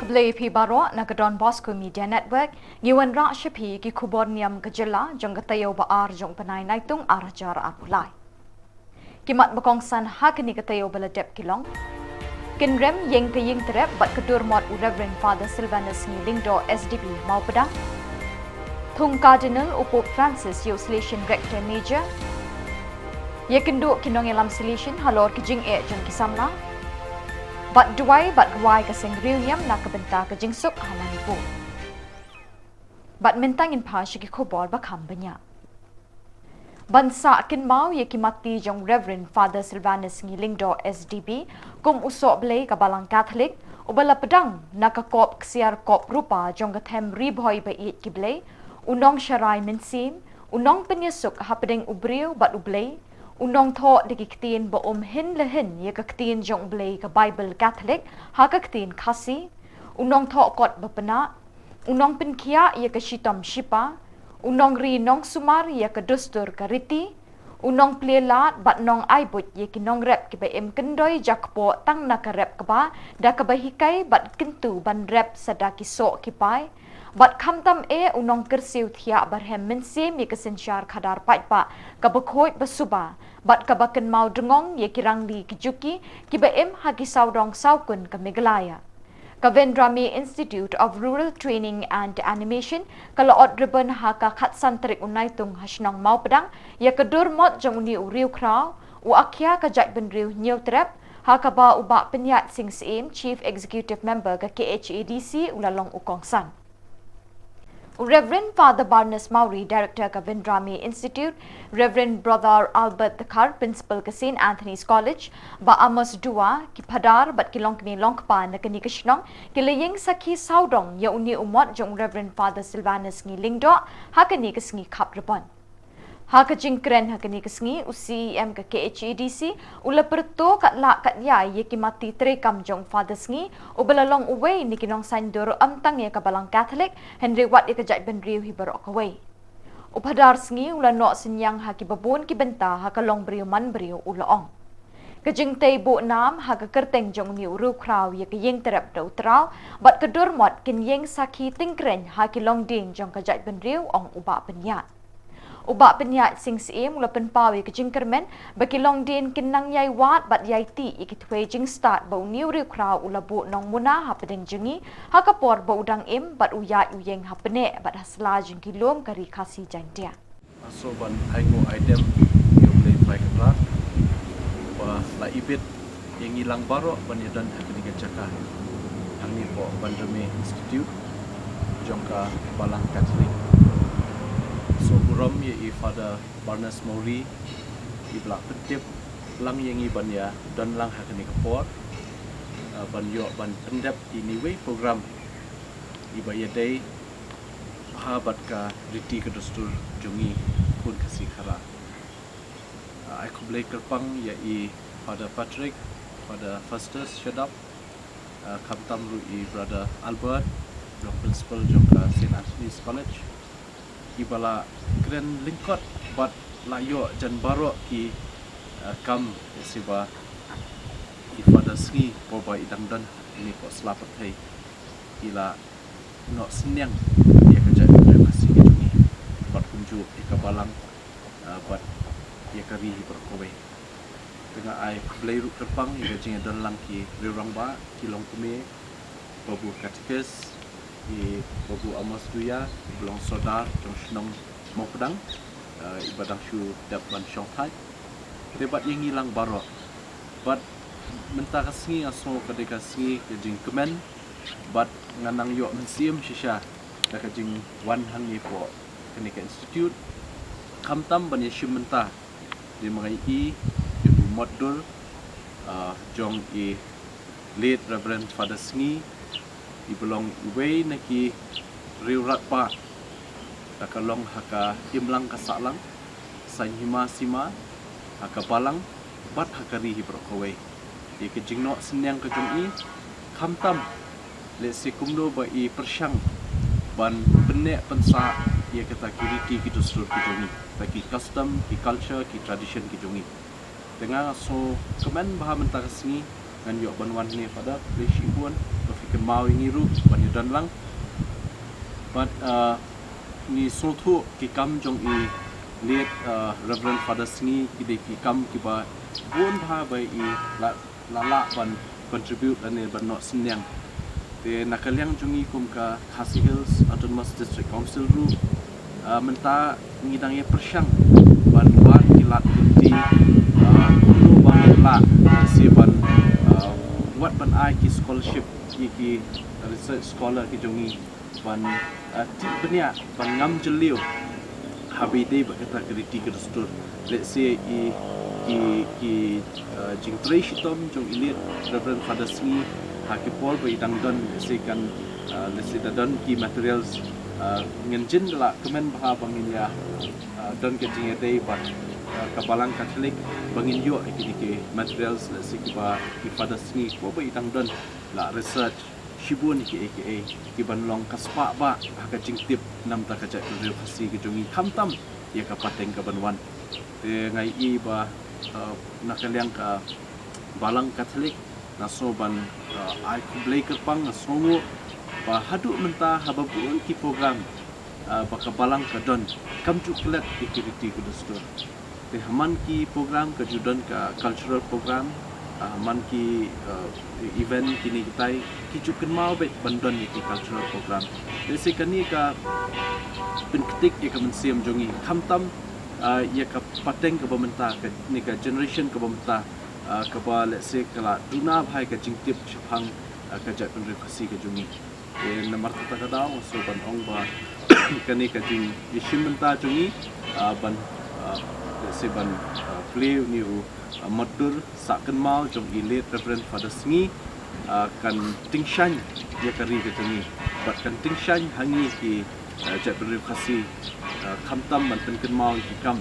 Keblei pi baro na Don Bosco Media Network ngiwan ra shapi ki KHUBOR NIAM kejela jong katayo baar jong penai Naitung arajar apulai. Kimat bakongsan hakini katayo baladep kilong. Kinrem yeng kaying terep bat kedur mod Reverend Father Silvanus Ngilingdo SDB mau pedang. Thung Cardinal Upop Francis yo Salesian Rector Major. Ye kenduk kinong elam Salesian halor kejing jong kisamla. Bat duai bat guai ke senggriunyam nak kebenta ke jingsuk ha Manipur. Bat mentangin pa syiki KHUBOR bakam banyak. Bansa kin mau ye kimati jong Reverend Father Silvanus Ngilingdo SDB kum usok belai ke balang Katolik ubala pedang nak kop kesiar kop rupa jong kethem riboy ba iit ki belai unong syarai mensim unong penyesuk ha pedeng ubriu bat ublai unong tho de kiktin ba hin lehin ye kiktin jong blay ka Bible Catholic ha kiktin khasi unong tho kot ba pena unong penkia ye ka shitam shipa unong ri nong sumar ye ka dustur ka riti unong plelat bat nong aibut ye ki nong rep ki ba em kendoi jakpo tang na ka rep ka ba da ka ba hikai bat kintu ban rep sadaki so ki pai bat khamtam unong kersiu thia barhem mensim ye ka sensyar khadar paitpa ka bakhoi basuba bat kabakan mau dengong ye kirang di kijuki kibaim hagi saudong saukun ke Meghalaya. Kavendrami Institute of Rural Training and Animation kalau od ribbon haka khatsan terik Naitung hasnong mau pedang ye kedur mod jong uni uriu krau u akhya ka jat benriu new trap haka ba ubak penyat sing sim Chief Executive Member ke KHUDC ulalong ukongsan. Reverend Father Barnes Maury, Director of Kavendrami Institute, Reverend Brother Albert Thakar, Principal ke St. Anthony's College, ba Amos Dua, ki padar bat kilong kini longpa na kini kishnong, kilayeng sakhi saudong ya uni umot jong Reverend Father Silvanus Ngilingdo, hakani kesengi kap rebon. Haka jingkren hakani kesengi UCM ke KHUDC ula perto kat lak kat ya ye kimati trekam jong Father Sngi ubalalong uwe ni kinong sandur amtang ye kabalang Catholic Henry Watt ye kajat benriu hibarok away. Upadar Sngi ula nok senyang haki babun ki benta haka long beriu man beriu ulaong. Kajing tay bu nam haka kerteng jong ni uru kraw ye kayeng terap da utraw bat kedur mod kin yeng sakhi tingkren haki long ding jong kajat benriu ong uba penyat. Ubak penyat sing sim ula penpawi ke jingkermen bagi long din kinang yai wat bat yai ti ikitwe jing start bau new riu kraw ula bu nong muna ha pedeng jengi ha kapor bau udang im bat uyat uyeng ha pene bat hasla jing kilom kari kasi jantia. So ban aingo item yo play try kra ba la ibit yang ilang baro ban yadan hakini jaka angni po Bandreme Institute jongka balang Katolik. So buram ye Father Barnes Maury ibla petip lang yang iban ya dan lang hakani kapor ban yo ban pendep ini way program iba ya day habat ka riti ke dustur jungi pun kasih khara aku blay kerpang ya Father Patrick Father Festus Shadap kamtam ru Brother Albert the principal jongka St. Anthony's College ibala keren lingkot bat layo jan baro ki kam siba Father Sngi poba idang dan ini po selapat hai ila no senyang ya kerja kasih gitu ni bat kunju ikabalang bat ya kari berkowe dengan ai belai ruk terpang ya jeng dan lang ki rirang ba kilong kume babu katikes di babu Amos Duya belong sodar jong Shillong mau pedang ibadah syu dap ban syong thai debat yang hilang barok bat mentah kasngi aso kadeka sngi kejing kemen bat nganang yo mensiam shisha da kejing wan hang ni po kenika institute kamtam ban yeshu mentah di mengai di modul jong late Reverend Father Sngi ibelong uwei naki riurat pa takalong haka imlang kasalang sain hima sima haka balang bat hakari hibrokowei di kejingno senyang kejung kamtam le sekumdo ba persyang ban benek pensa ia kata kiriti gitu seluruh kejungi bagi custom ki culture ki tradition kejungi dengan so kemen baha mentah kesini ngan yo banwan ni pada leshi buan kemau ngiru ban yudan lang but ni sotu ki kam jong i liet Reverend Father Sngi ki kam ki ba bon bha bai i la ban contribute ane ban no sinyang te nakaliang jungi kum ka Khasi Hills Autonomous District Council ru menta ngidang ye persyang ban wan kilat kunti kuno ban la si ban wat ban ai ki scholarship ki research scholar ki jungi ban ti benia ban ngam jeliu habi dei ba kata kriti ke stur let's say ki jing traitom jong ilit Reverend Father Sngi hakipol ba idang don let's say don ki materials ngenjin la kemen bah bangin ya don ke jing dei ba kabalang Katolik bangin yo ki materials let's say ki Father Sngi ko ba idang don la research shibun ki banlong kaspa ba ka jing tip nam ta ka ja real khasi ki jongi khamtam ya ka pateng ka banwan te ngai i ba nakaliang ka balang Katolik naso ban ai kublai kerpang nasongo ba hadu menta hababun ki program ba ka balang ka don kam tu klet security ku dostor te haman ki program ka judan ka cultural program man ki event kini kitai ki jukan mau bet bandon ki cultural program desi kani ka penketik ya ka mensiam jongi khamtam ya ka pateng ka bamenta ka ni ka generation ka bamenta ka ba let's say kala duna bhai ka jingtip chhang ka ja pen khasi ka jongi namar ta ka daw so ban ong ba kani ka jing yishimenta jongi ban let's say ban play ni matur saken mau jong ilit Reverend Father Sngi kan tingshan ya kari ke tungi bat kan tingshan hangi ki ja beri khasi khamtam man pen mau ki kam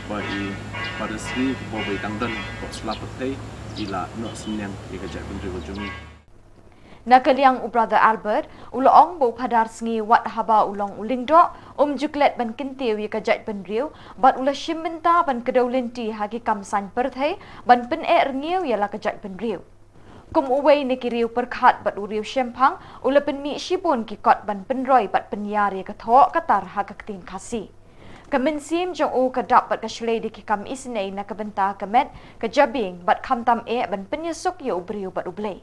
bagi Father Sngi bo bai tangdan ko slapatai ila no sinyang ya ja beri jongi Nakaliang Brother Albert ulong bo padar Sngi wat haba ulong ulingdo juklet ban kintiu ya kajat ban riu bat ula shimbenta ban kedaulinti hagi kamsan perthai ban pen ngiu ya la kajat ban riu kum uwei ni kiriu perkhat bat uriu shempang ula pen mi shibun ki kot ban penroi bat penyar ya katho katar hagaktin khasi Kemensim jong u kadap bat kashlei di kikam isnei na kabenta kamet kajabing bat khamtam ban penyesuk ya ubriu bat ublei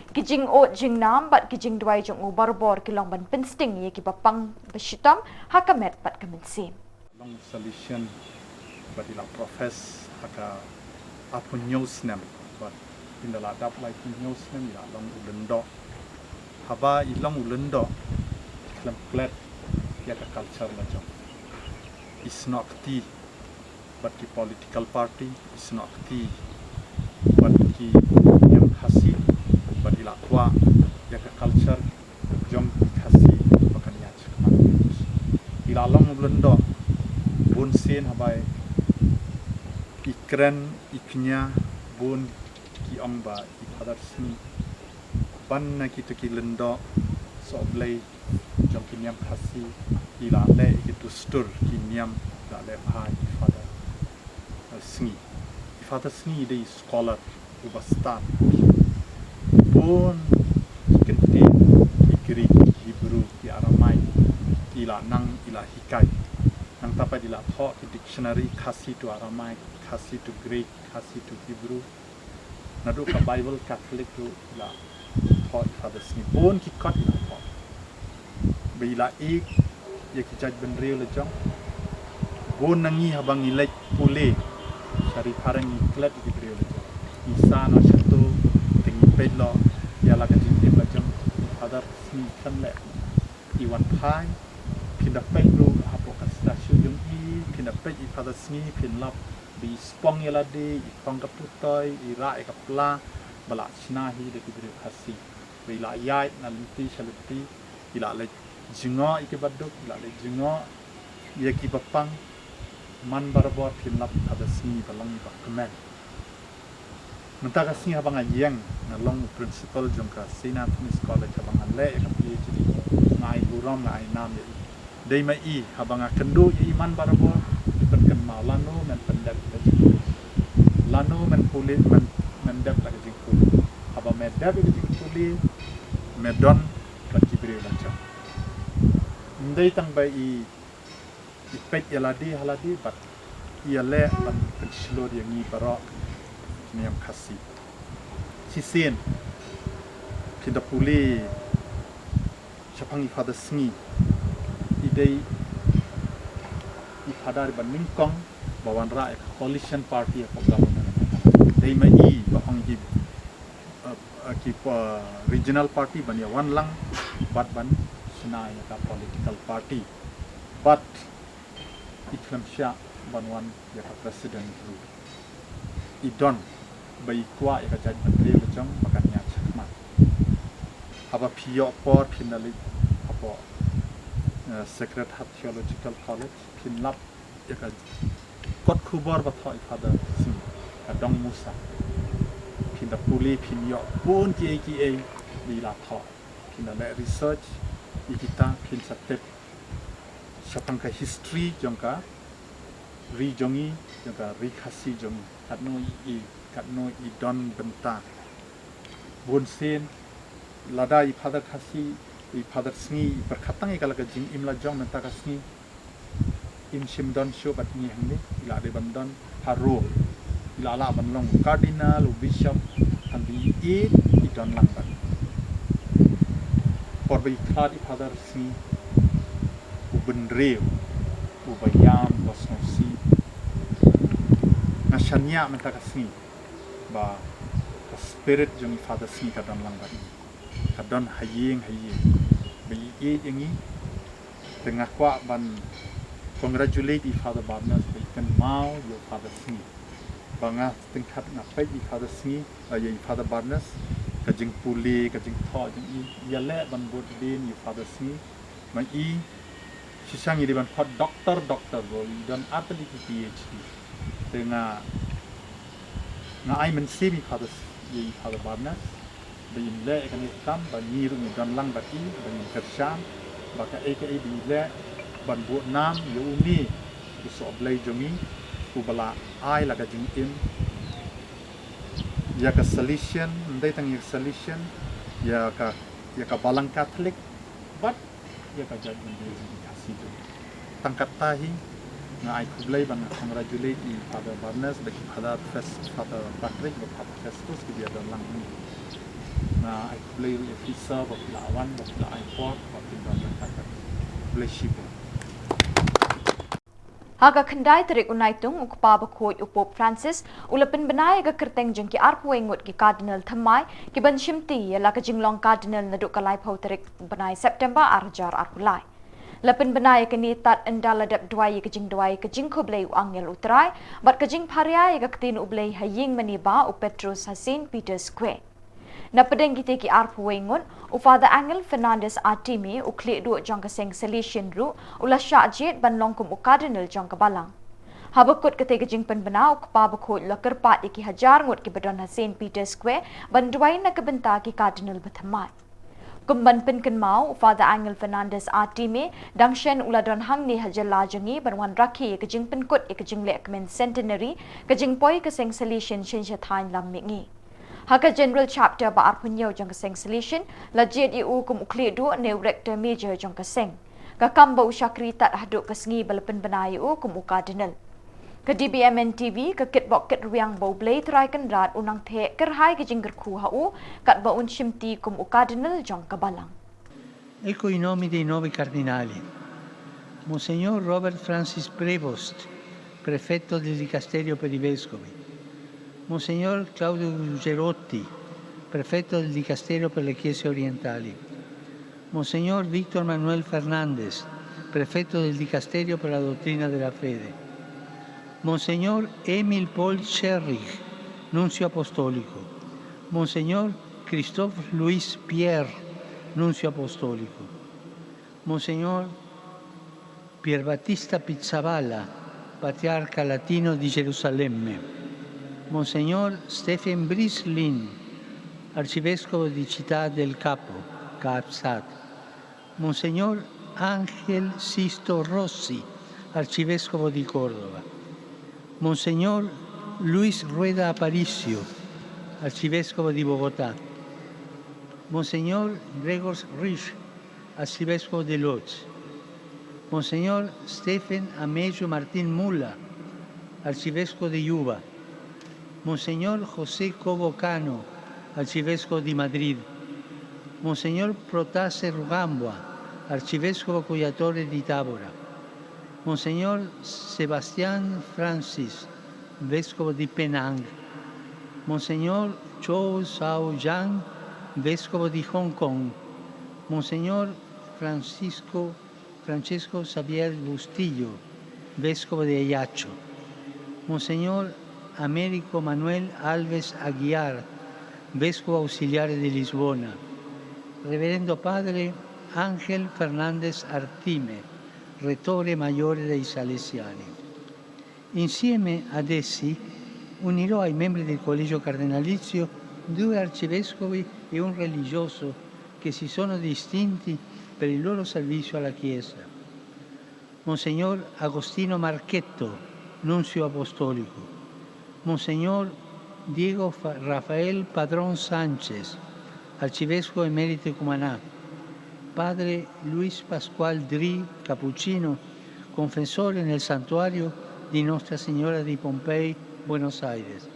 Kijing o jing nam bat kijing duai jong u barbor kilong ban pensting ye ki bapang beshitam hakamet bat kemensim. Long Salesian bat ila profess haka apun news nem bat indala dap like news nem ila long ulendo haba ilong ulendo klam klet ya ka culture la jong is not ti but ki political party is not ti but ki yang khasi but ila tua ya ka culture jom khasi bakan ya chakma ila long ulendo bun sen habai ikren iknya bun ki amba i Father Sngi ban na kita ki lendo so blai jom ki niam khasi ila le ki tu stur ki niam la le bhai Father Sngi Father Sngi de scholar ubastan bun kenti ikri Hebrew ki Aramai ila nang ila hikai nang tapai ila tho ki dictionary khasi tu Aramai khasi tu Greek khasi tu Hebrew nadu ka Bible Catholic tu ila tho Father Sngi bun ki kot ila tho bila ik ye ki jaj ben real jong bun nangi habang ilek pule sari parang iklet ki real jong isana satu tingi pelo ya la ka jing jong Father Sngi kan le iwan phai pindah pedro apo ka stasiun jong i pindah pe I Father Sngi pin lap bi spong ya la de I pong ka putoi I ra ka pla bala chnahi de ki bre khasi bila yai na linti shalti ila le jingo I ke baduk ila le jingo ye ki bapang man barbor pin lap Father Sngi balang ba kemen Menta kasih abang ayang nalong principal jong ka Saint Anthony's College abang le ka PhD ngai buram ngai nam ye dei mai I abang kendu ye iman barabo perken malano men pendek lano men puli men mendep la jing puli abang medap ye jing puli medon rakibri lancar. Ndai tang bai I pek haladi but le ban penshlo dia ngi barok niam khasi. Sisien pinda puli chapang ifada sngi idei ifada ban ningkong bawan ra coalition party of government dei mai ba ong ki regional party ban ya wan lang bat ban sina ya ka political party but iklam sha ban wan ya ka president ru idon bai kwa ya ka jaj menteri lejong makan nya chakma haba pio por finally apo secret hat theological college pinlap ya ka kot khubor ba thoi father si ka dong musa pinda puli pinyo pun ki di la tho pinda le research ikita pin satep sapang ka history jongka ri jongi jongka ri khasi jongi katno I don benta bun sen lada I father khasi I father sngi berkatang I kala ka jing imla jong menta ka sngi im sim don show bat ni hangni ila de bandon haro ila la ban long cardinal bishop and the I don lang ban por bai khad I father sngi ubenreu ubayam bosnosi nashanya menta ka sngi ba spirit jong I father sngi ka don lang ban ka don hayeng bai yangi tengah kwa ban congratulate I father Barnas bai kan mau yo father sngi banga tingkat ngapai I father sngi I father Barnas ka jing puli ka jing tho jing I le ban bot din I father sngi mai I sisang I ban hot doctor go don atli PhD tengah ai men semi father Barnas bai le kan ikam ban ni ru don lang ba I ban kersham baka aka di le ban buat nam yo umi so blai jongi ubala ai laga jing im ya ka Salesian ndai tang ya Salesian ya ka balang Catholic but ya ka jadi ndi kasih tu tangkat tahi na ai kublai ban congratulate I father Barnes bagi father Patrick bagi father Festus ke dia dalam ni na ai kublai officer bagi lawan bagi ai port bagi dalam kakak bless you Haga kendai terik Naitung ukpa bakoi upop Francis ulapin benai ga kerteng jengki arpuengut ki Cardinal Thamai ki ban shimti la ka jinglong Cardinal naduk kalai pau terik benai September arjar arpulai. Lapin benai ka ni tat endaladap duai ka jing koblei angel utrai bat ka jing pharia ga ktin ublei haying maniba u Petrus Hasin Peter Square. Na pedeng kita ki arpuengut u Father Angel Fernandez Atimi u klik du jong ka seng Salesian ru ula syajit ban longkum u Cardinal jong ka balang. Habakut kete jing pen benau kpa bakut la kerpat iki hajar ngut ki badon Hasin Peter Square ban duai na kebenta ki Cardinal Bathamai. Kumban pen ken mau Father Angel Fernandez Atimi dangshen ula don hang ni hajala jangi ban wan rakhi ke jing pen kut ke jing le kemen centenary ke jing poi ke seng Salesian shin thain lam mingi. Haka General Chapter ba arpunyo jong kaseng Salesian lajit iu kum ukli du ne rector major jong kaseng ka kamba usyakri tat haduk kasngi balapen benai u kum Cardinal ka dbmnTv ka kitbok kit riang bau blay trai kan rat unang the kerhai ke jingger khu hau kat ba un shimti kum Cardinal jong ka balang. Ecco I nomi dei 9 cardinali. Monsignor Robert Francis Prevost, prefetto del Dicasterio per i Vescovi. Monsignor Claudio Gerotti, prefetto del Dicastero per le Chiese Orientali. Monsignor Víctor Manuel Fernández, prefetto del Dicasterio per la Dottrina della Fede. Monsignor Emil Paul Scherrich, nunzio apostolico. Monsignor Christophe Louis Pierre, nunzio apostolico. Monsignor Pierbattista Pizzaballa, patriarca latino di Gerusalemme. Monsignor Stephen Brislin, arcivescovo di Città del Capo, Capsat. Monsignor Ángel Sisto Rossi, arcivescovo di Córdoba. Monsignor Luis Rueda Aparicio, arcivescovo di Bogotà. Monseñor Gregor Rich, arcivescovo de Lodz, Monseñor Stephen Amejo Martín Mula, arcivescovo de Yuba, Monseñor José Cobo Cano, arcivescovo de Madrid, Monseñor Protase Rugambua, arcivescovo Coyatore di Tabora, Monseñor Sebastián Francis, vescovo di Penang, Monseñor Chow Sao Yang, vescovo di Hong Kong, Monseñor Francesco Xavier Bustillo, vescovo di Ayacho, Monseñor Américo Manuel Alves Aguiar, vescovo ausiliare di Lisbona, Reverendo Padre Ángel Fernández Artime, Rettore Maggiore dei Salesiani. Insieme ad essi unirò ai membri del Collegio Cardinalizio 2 arcivescovi e un religioso che si sono distinti per il loro servizio alla Chiesa. Monseñor Agostino Marchetto, Nunzio Apostolico, Monseñor Diego Rafael Padrón Sánchez, arcivescovo emerito Cumaná, Padre Luis Pascual Dri Cappuccino, confessore nel santuario di Nostra Signora di Pompei, Buenos Aires.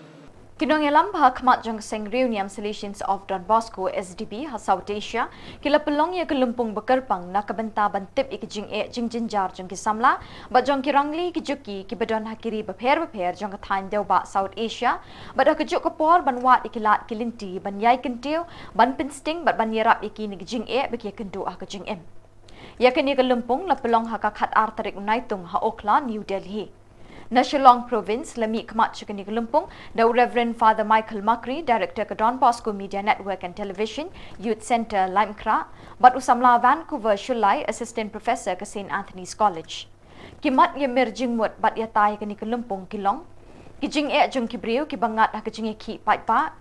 Kinong ilam bah khmat jong seng reunion Salesians of Don Bosco SDB ha South Asia kila pelong ya kelumpung bekerpang na kabenta bantip ikijing jinjar jong kisamla ba jong kirangli kijuki kibadon hakiri bapher jong kathain deuba South Asia ba da kejuk kapor banwat ikilat kilinti ban yai kentiu ban pinsting bat ban yerap ikini kijing beki kendu ah kijing ya kini kelumpung la pelong ha kakhat artarik Naitung ha Auckland New Delhi na Shillong Province lami khmat chukani kelumpung the Reverend Father Michael Makri, Director ke Don Bosco Media Network and Television Youth Centre Limekra, bat usamla Vancouver Shulai Assistant Professor ke St Anthony's College. Kimat ye merjing mut bat ya tai kani kelumpung kilong. Kijing jung kibriu ki bangat ha kijing ki pa.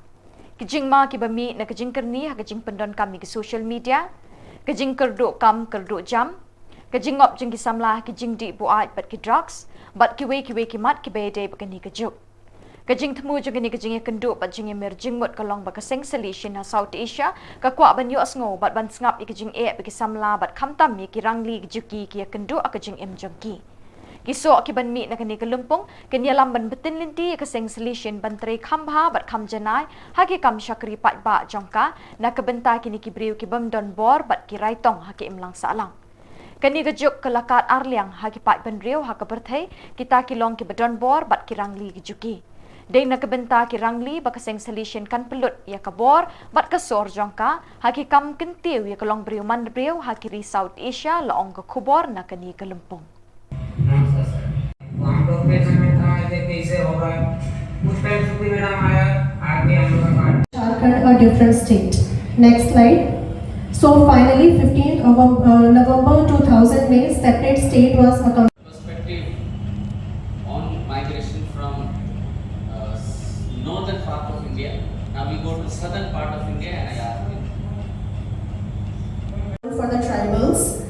Kijing ma ki bami na kijing kerni ha kijing pendon kami ke social media. Kijing kerdu kam kerdu jam. Kijing op jing kisamla kijing di buat bat ki drugs. Bat kiwe kimat kibede bakani kejuk. Kajing temu juga ni kajing kenduk bat jing emerging mut kalong bakaseng Salesian ha South Asia ka kwa ban yu asngo bat ban sngap ikajing bagi samla bat khamtam mi kirangli kejuki ki kenduk akajing jongki. Kiso ki ban mi na kani kelumpung kenyalam ban betin linti kaseng Salesian ban tre khambha bat kham janai haki kam syakri pat ba jongka na kebenta kini kibriu ki bamdon bor bat ki raitong haki imlang salang. Kani kejuk kelakat arliang haki pat benriu haka berthai kita kilong ki bedon bor bat kirangli kejuki. Deng na kebenta kirangli bakaseng Salesian kan pelut ya kabor bat kasor jongka haki kam kentiu ya kelong beriu man beriu haki ri South Asia laong ke KHUBOR na kani kelempung. हम लोग के समय था कैसे होगा कुछ टाइम छुट्टी मैडम आया आगे हम लोग का Jharkhand a different state. Next slide. So finally 15th of November 2000 May separate state was accomplished. Perspective on migration from northern part of India. Now we go to southern part of India and I ask you. For the tribals,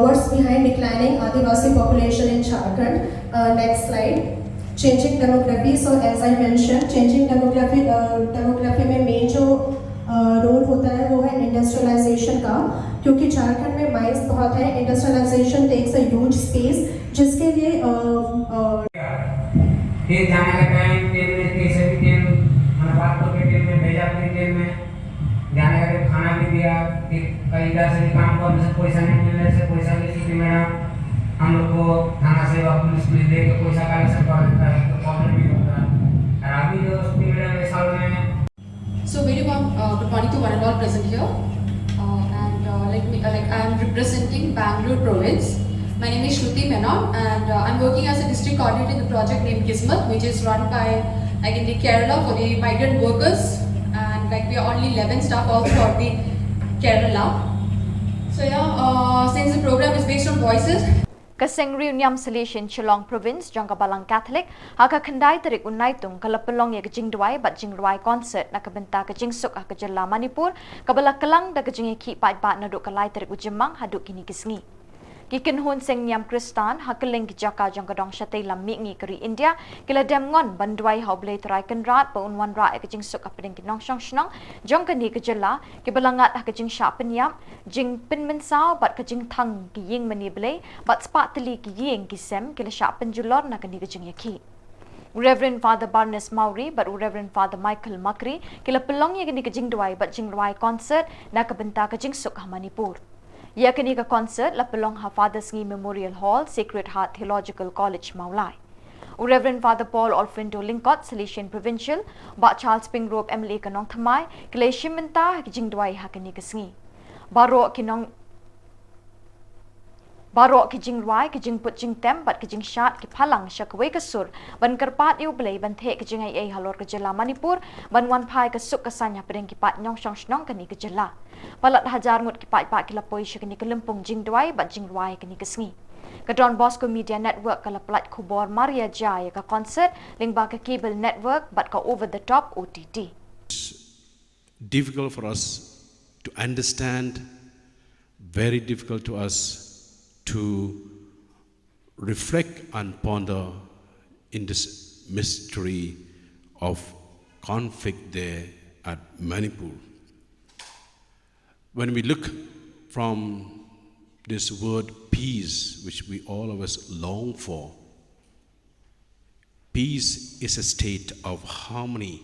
what's behind declining Adivasi population in Jharkhand? Next slide. Changing demography. So as I mentioned, changing demography में main जो रोल होता है वो है इंडस्ट्रियलाइजेशन का, क्योंकि झारखंड में mines बहुत है. Industrialisation takes a huge space जिसके लिए फिर जाने का टाइम ट्रेन में कैसे भी ट्रेन मनपात को ट्रेन में भेजा फिर ट्रेन में जाने का खाना भी दिया फिर कई इधर से काम करने से पैसा नहीं मिलने से पैसा की छुट्टी मैडम हम लोग को थाना सेवा पुलिस दे के पैसा कलेक्शन कर देता है तो प्रॉब्लम भी होता है. और अभी जो छुट्टी मैडम इस साल में So very warm good morning to one and all present here, I am representing Bangalore province. My name is Shruti Menon and I am working as a district coordinator in the project named Kismet, which is run by in the Kerala for the migrant workers, and we are only 11 staff all throughout the Kerala. So yeah, since the program is based on voices. Kaseng reunion Salesian Shillong Province jangka balang Catholic haka kendai terik Naitung kala pelong ya kejing duai bat jing ruai concert na kebenta kejing suk ha kejela Manipur kabala kelang da kejing ki pat na duk kalai terik ujemang haduk kini kisngi. Gikin hun seng niam Kristan hakeling kijaka jang kadong syatay lam mi ngi kari India kila dem ngon bandwai haublay terai kenrat pa unwan ra ekajing suk apeding kinong syong shnong jong kani kejela kibalangat hakajing sya penyam jing penmensau bat kajing thang kiying maniblay bat spat teli kiying kisem kila sya penjulor na kani kajing yaki. Reverend Father Barnes Mauri but Reverend Father Michael Makri kila pelong ya kini kajing duai bat jing ruai concert na kabenta kajing suk ha Manipur. Ya kini ka concert la pelong ha Father Sngi Memorial Hall, Sacred Heart Theological College, Maulai. Reverend Father Paul Alfredo Linkot, Salesian Provincial, Bat Charles Pingrove MLA Kanong Thamai, Kile Shimenta Kijing Dwai ha kini ka Sngi. Baro kijing ruai kijing put jing tem bat kijing shat ki phalang shakwe kasur ban karpat yu blay ban the kijing ai halor kejela Manipur ban wan phai ka suk kasanya pedeng ki pat nyong shong shnong kani kejela palat hajar ngut ki pat ki lapoi shakani kelempung jing duai bat jing ruai kani kasngi ka Don Bosco Media Network kala plat khubor Maria Jaya ka concert lingba ka cable network bat ka over the top OTT. Difficult for us to understand, very difficult to us to reflect and ponder in this mystery of conflict there at Manipur. When we look from this word peace, which we all of us long for, peace is a state of harmony,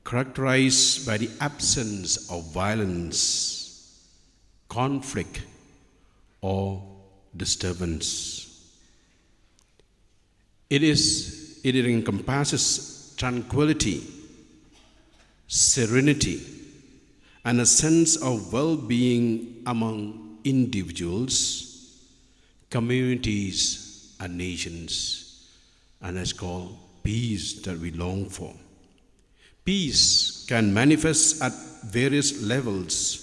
characterized by the absence of violence, conflict, or disturbance. It encompasses tranquility, serenity, and a sense of well-being among individuals, communities, and nations, and it's called peace that we long for. Peace can manifest at various levels,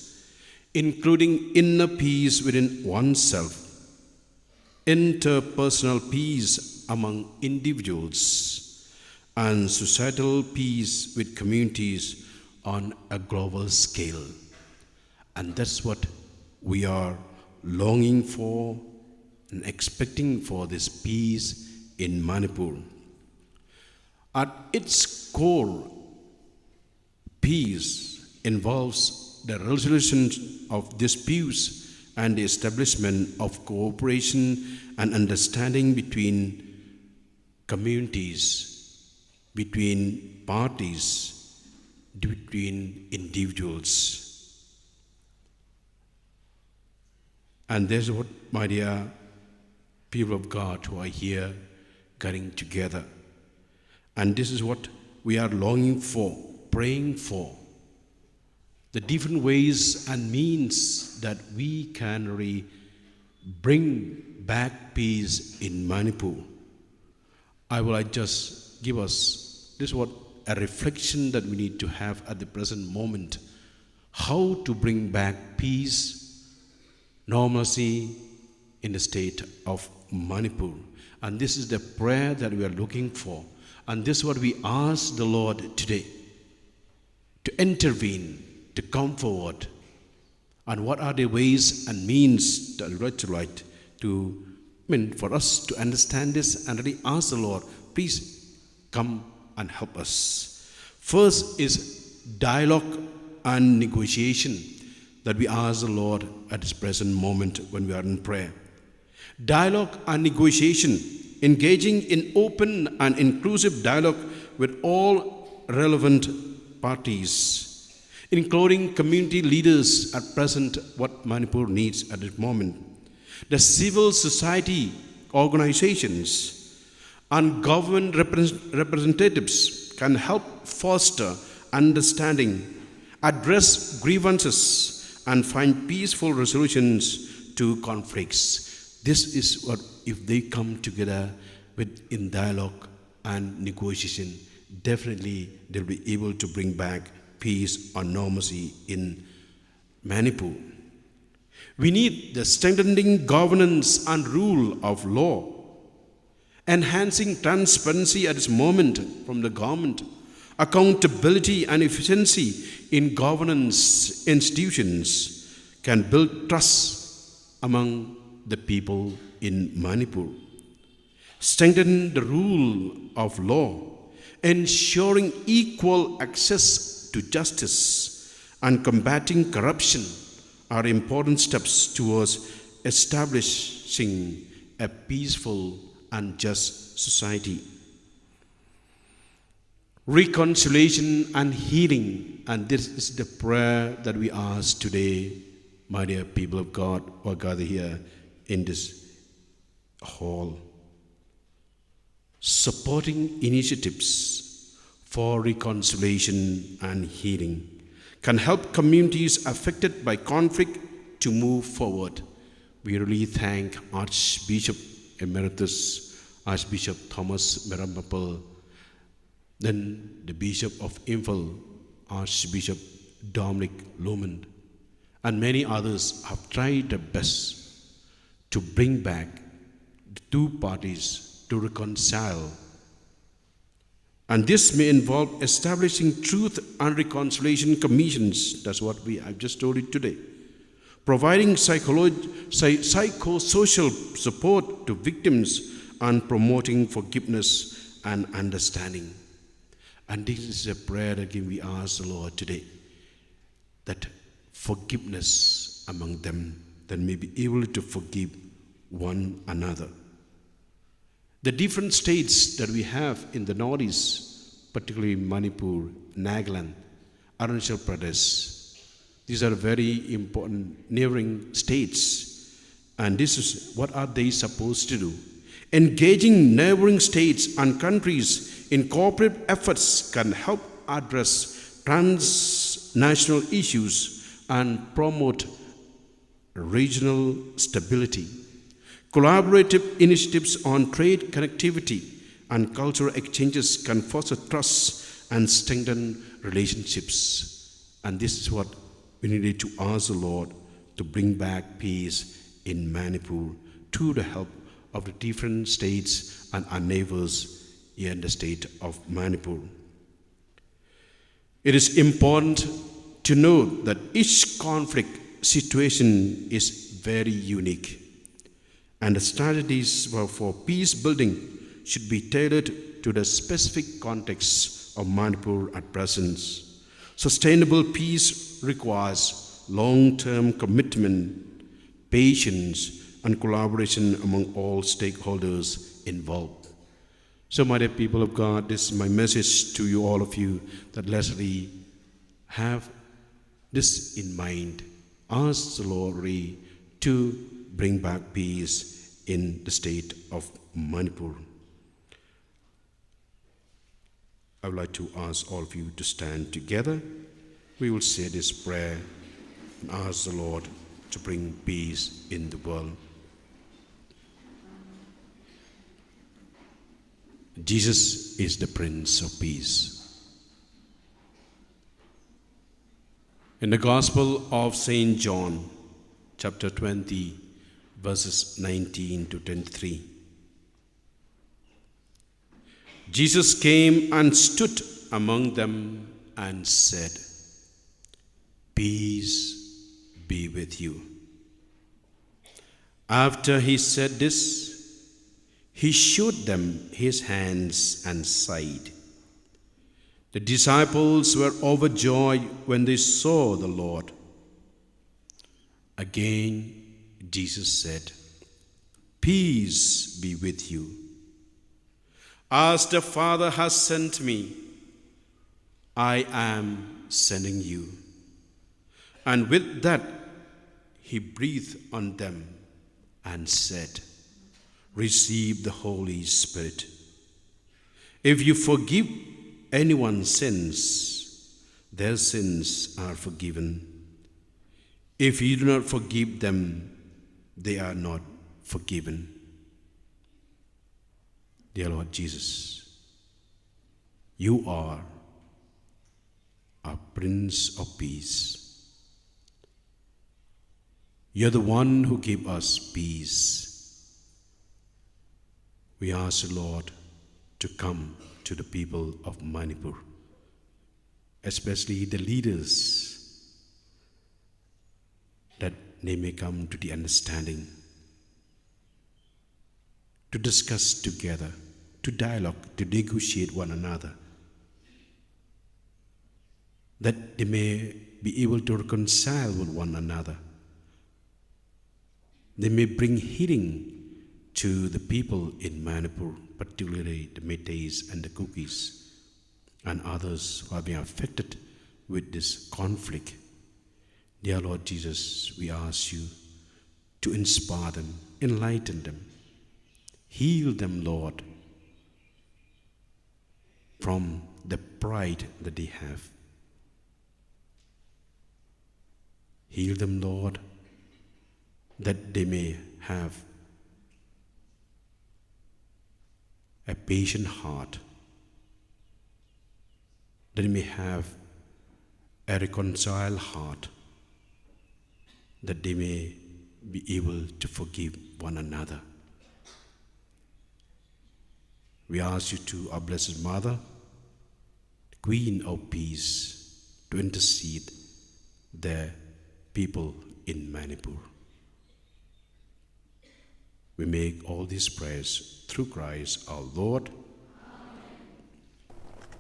including inner peace within oneself, interpersonal peace among individuals, and societal peace with communities on a global scale. And that's what we are longing for and expecting for this peace in Manipur. At its core, peace involves the resolution of disputes and the establishment of cooperation and understanding between communities, between parties, between individuals. And there's what, my dear people of God who are here getting together. And this is what we are longing for, praying for. The different ways and means that we can really bring back peace in Manipur. I will just give us this what a reflection that we need to have at the present moment. How to bring back peace, normalcy in the state of Manipur. And this is the prayer that we are looking for. And this is what we ask the Lord today, to intervene, to come forward. And what are the ways and means that we like to, for us to understand this and really ask the Lord, please come and help us. First is dialogue and negotiation that we ask the Lord at this present moment when we are in prayer. Dialogue and negotiation, engaging in open and inclusive dialogue with all relevant parties, including community leaders at present, what Manipur needs at this moment. The civil society organizations and government representatives can help foster understanding, address grievances, and find peaceful resolutions to conflicts. This is what, if they come together in dialogue and negotiation, definitely they'll be able to bring back peace and normalcy in Manipur. We need the strengthening governance and rule of law, enhancing transparency at this moment from the government, accountability and efficiency in governance institutions can build trust among the people in Manipur, strengthen the rule of law, ensuring equal access to justice, and combating corruption are important steps towards establishing a peaceful and just society. Reconciliation and healing, and this is the prayer that we ask today, my dear people of God who are gathered here in this hall. Supporting initiatives for reconciliation and healing can help communities affected by conflict to move forward. We really thank Archbishop Emeritus, Archbishop Thomas Meramapal, then the Bishop of Imphal, Archbishop Dominic Lumen, and many others have tried their best to bring back the two parties to reconcile. And this may involve establishing truth and reconciliation commissions. That's what I've just told you today. Providing psychosocial support to victims and promoting forgiveness and understanding. And this is a prayer that we ask the Lord today, that forgiveness among them, that may be able to forgive one another. The different states that we have in the Northeast, particularly Manipur, Nagaland, Arunachal Pradesh, these are very important neighboring states. And this is what are they supposed to do? Engaging neighboring states and countries in cooperative efforts can help address transnational issues and promote regional stability. Collaborative initiatives on trade connectivity and cultural exchanges can foster trust and strengthen relationships. And this is what we needed to ask the Lord to bring back peace in Manipur through the help of the different states and our neighbors here in the state of Manipur. It is important to note that each conflict situation is very unique, and the strategies for peace building should be tailored to the specific context of Manipur at present. Sustainable peace requires long-term commitment, patience, and collaboration among all stakeholders involved. So, my dear people of God, this is my message to you, all of you, that let's really have this in mind. Ask the Lord really to bring back peace in the state of Manipur. I would like to ask all of you to stand together. We will say this prayer and ask the Lord to bring peace in the world. Jesus is the Prince of Peace. In the Gospel of St. John, chapter 20, verses 19 to 23, Jesus came and stood among them and said, "Peace be with you." After he said this, he showed them his hands and side. The disciples were overjoyed when they saw the Lord. Again, Jesus said, "Peace be with you. As the Father has sent me, I am sending you." And with that, he breathed on them and said, "Receive the Holy Spirit. If you forgive anyone's sins, their sins are forgiven. If you do not forgive them, they are not forgiven." Dear Lord Jesus, you are our Prince of Peace. You're the one who gives us peace. We ask the Lord to come to the people of Manipur, especially the leaders, that they may come to the understanding to discuss together, to dialogue, to negotiate one another, that they may be able to reconcile with one another. They may bring healing to the people in Manipur, particularly the Meiteis and the Kukis and others who have been affected with this conflict. Dear Lord Jesus, we ask you to inspire them, enlighten them, heal them, Lord, from the pride that they have. Heal them, Lord, that they may have a patient heart, that they may have a reconciled heart, that they may be able to forgive one another. We ask you to, our Blessed Mother, Queen of Peace, to intercede the people in Manipur. We make all these prayers through Christ our Lord.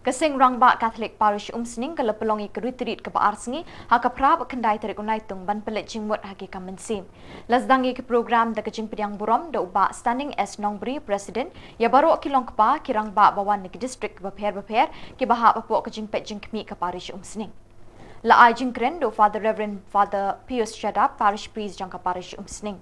Kasing rangba Catholic Parish umsning kalau pelongi keritrit ke baarsengi haka prab kendai tarik Naitung ban pelet jingmut haki kamensim. Lasdangi ke program da kejing pediang burom da uba standing as nongbri president ya baru kilong kepa kirang ba bawan ke district beper ke bahak apok kejing pet jing kemi ke parish umsning. La ai jing kren do Father Reverend Father Pius Shadap parish priest jangka parish umsning.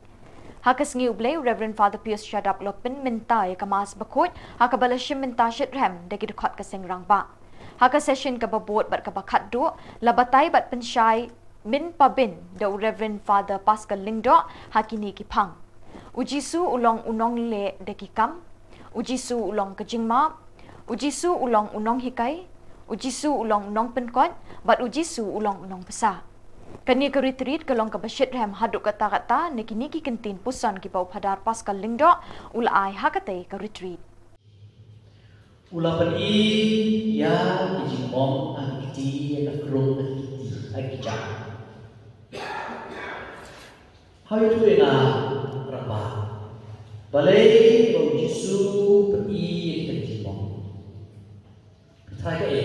Hakas ngi ublay Reverend Father Pius Shadap lopen minta ya kamas bakut haka balashim minta shit rem dagi dekot kasing rangba. Haka session ka babot bat ka bakat do labatay bat pensyai min pabin do Reverend Father Pascal Lingdo hakini kipang. Ujisu ulong unong le dagi kam, ujisu ulong kejingma, ujisu ulong unong hikai, ujisu ulong unong penkot, bat ujisu ulong unong pesa. Kani ke retreat kelong ke basyid rem haduk kata-kata niki kentin pusan ki bau padar Pascal Lingdo ula ai hakate ke retreat. Ula pen I ya dijimong akiti ya krong akiti akija. Hayu tu ena raba. Balai bau Yesu pen I dijimong. Try ke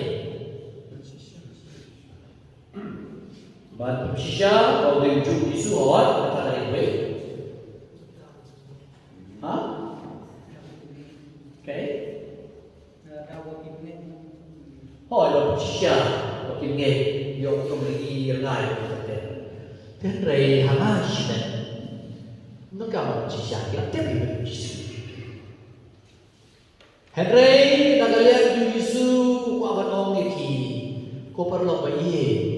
But Shisha or the Jew issue or what? That's a way. Huh? Okay. Oh, your Shisha, what you get, your community, your life. Then Ray Hamash, no come Shisha, you're telling me. Henry, Nagalia, Yusu, Wabanong, Copperlo by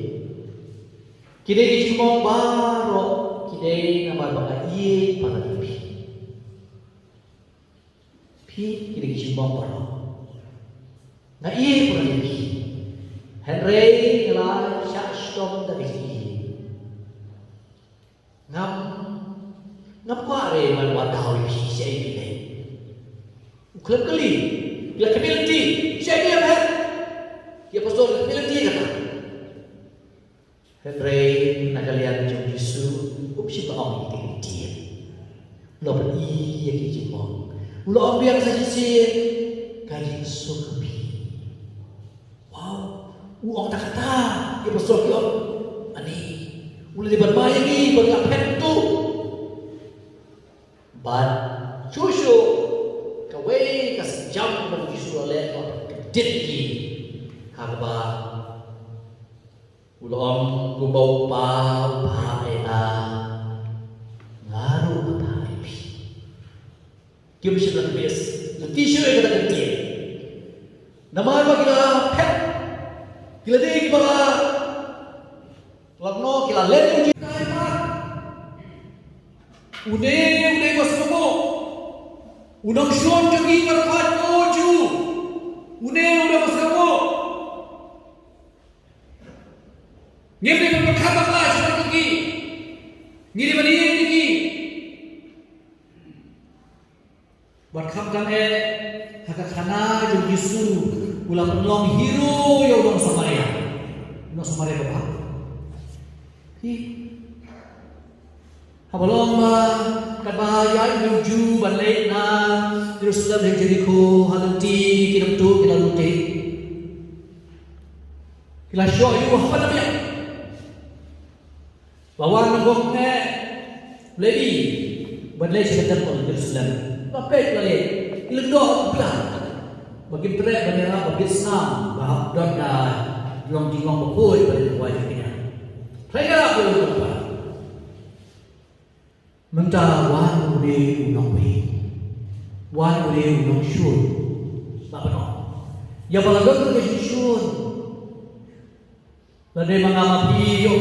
Kidai dijimong baro, kidai nama baka iye para pi. Pi kidai dijimong baro. Na iye para pi. Henry ngala syak stom dari iye. Ngam kuare man wadau pi siya iye. Uklep kali, bila community, siya iye apa? Dia pastor community kata. Henry nakalian jom Yesu upsi baong itu dia. Lo beri ya kijimong. Lo ambil saja sih kaji sukupi. Wow, uang tak kata. Dia besar kion. Ani, ulah di bermaya ni berapa tu? But Joshua kawai kasih jam bagi Yesu oleh kediri harba. Ulong gubau pa ena ngaru pa ipi. Kim sila bes. Tisyo ay kata ketiye. Namar ba kila pet. Kila di ba lagno kila len yung kay pa. Une mas mo. Unang shon jogi markat ko ju. Une mas mo. Nyemre berkata apa seperti ini bani ini berkata haka khana jo Yesu ulang penolong hero ya ulang Samaria apa hi Habalong kabahayaan menuju balik na Jerusalem dan Jericho halanti kinamtu kilaluti. Kila syok itu apa namanya? Lawan nggoknya lady balik sekitar Jerusalem. Pakai balik ilendok belah. Bagi perek bendera bagi Islam bahak dan long jingong berkoi pada wajibnya. Saya apa? Mentah wan ude unong we, wan ude unong shun, apa no? Ya balagon ke shun, lalu mengamapi yo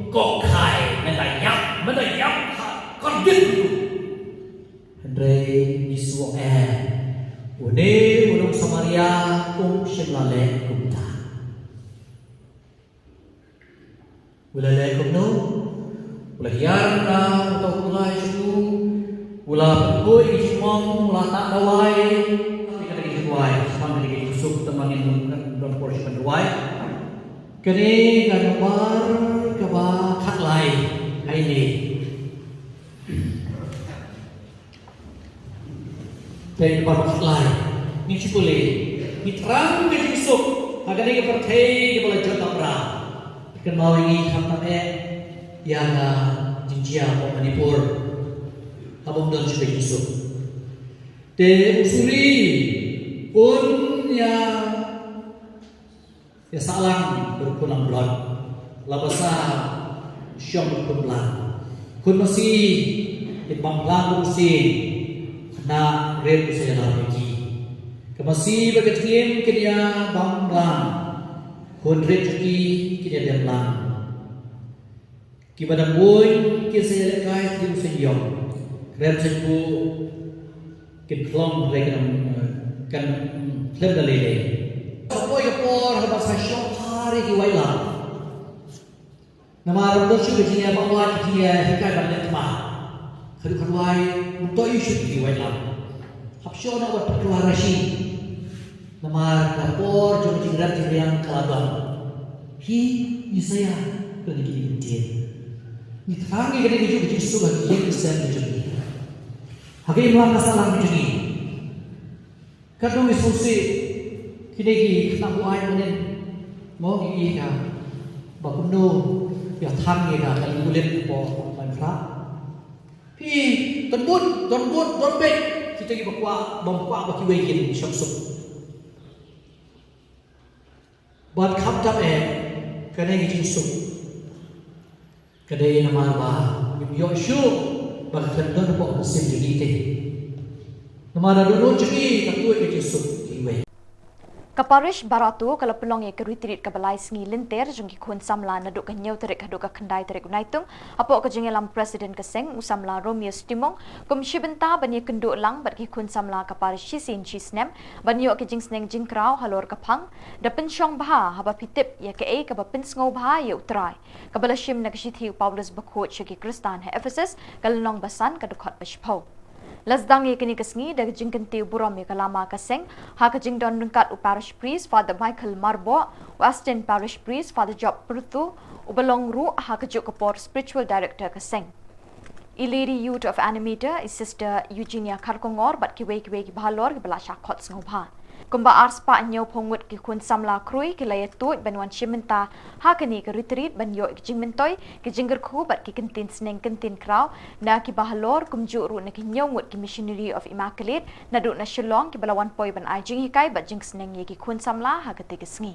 kok kai, mendayap, kondit. Hendrai disuo ude unong Samaria Shillong kumta, ulale kumno. Ulah hiar na atau ulah itu ulah perkoi Shillong ulah tak dawai tapi kena kita dawai sama kena kita susuk temangin dalam porsi pendawai kini gambar kaba khắc lai hay ni dari gambar khắc lai ni boleh ni terang ke susuk agar ni perthai boleh cerita perang kan mau ini khắc yang jinjia atau Manipur abang dan juga Yusuf. Dan usuri pun ya salang berpulang bulan, labasa syam berpulang. Kun masih di banglang usin na red saya lagi. Kemasih bagi tim kini banglang kun red lagi kini demlang. Kipada boy kisah lekai tim senyum, rem senyum kintlong mereka kan klem dalile. Sampai kapor habis syok hari kiwailah. Nama orang tu juga bawa dia hikai banyak temah. Kedua untuk isu kiwailah. Habis nak buat deklarasi. Nama kapor juga yang kelaban. Hi saya kena diintin. Ni tangi kena keju keju suka yang sen keju ni. Hakim lah masalah keju ni. Kadang isusi kini kita buat mana mau gigi ka, bakuno ya tangi ka kalau kulit po mantra. Pi tenbut dorbet kita gigi bakwa baki wekin syamsuk. Buat kapta kena keju suk. Kadai nama ba Yoshu bahkan don po mesin jadi te nama dulu jadi takut ke Yesus iwe Kaparish baratu kalau pelong ye keritrit ke balai sengi linter jungki kun samla naduk ke nyau terik haduk ke kendai terik Naitung apok ke jengelam presiden keseng usamla Romeo Stimong komisi benta bani kenduk lang bat ki kun samla kaparish sisin chisnem bani ke jing sneng jingkrau halor kapang da pensyong baha haba pitip ye ke ka bapin sngo baha ye utrai kabala shim na kishiti Paulus bakot shiki Kristan he Ephesus kalnong basan kadukot bashpau Lasdang ye kini kesngi dari jingkenti buram ye kalama kaseng ha ka jingdon rengkat u parish priest Father Michael Marbo Western parish priest Father Job Prutu ubalong ru ha ka juk kapor spiritual director kaseng Iliri youth of animator is sister Eugenia Karkongor bat kiwe ki bahalor ki bala syakot ngobha kumba arspa nyo pongut ki kun samla krui ki laya tuit banwan shimenta ha kani ke retreat ban yo ki jingmentoi ki jingger khu bat ki kentin sneng kentin krau na ki bahalor kumju ru na ki nyongut ki missionary of immaculate na du na Shillong ki balawan poi ban ai jing hikai bat jing sneng ye ki kun samla ha kati ki sngi